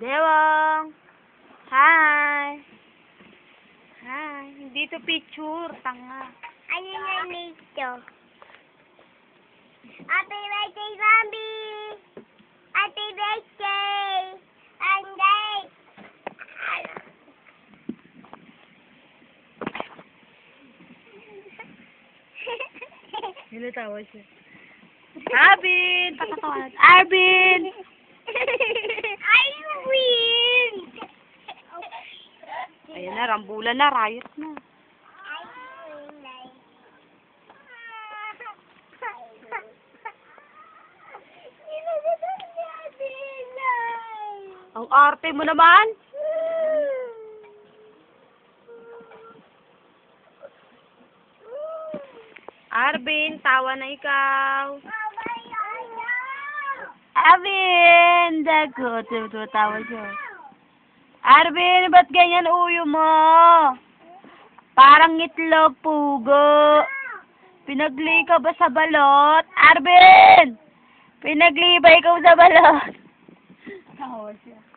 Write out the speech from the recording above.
Dewang! Hi! Hi! Hindi to picture. Tanga. Ano na nito? Happy birthday, Mami! Happy birthday! Anday! Nilitawa siya. Arbin! Patatawanan. Arbin! Irwin! Ayan na, rambulan na, riot na. Ang arte mo naman! Arbin, tawa na ikaw. Arbin! Dago, tawa siya. Arbin, ba't ganyan uyo mo? Parang itlog, pugo. Pinagli ka ba sa balot? Arbin! Pinagli ba ikaw sa balot? Tawa siya.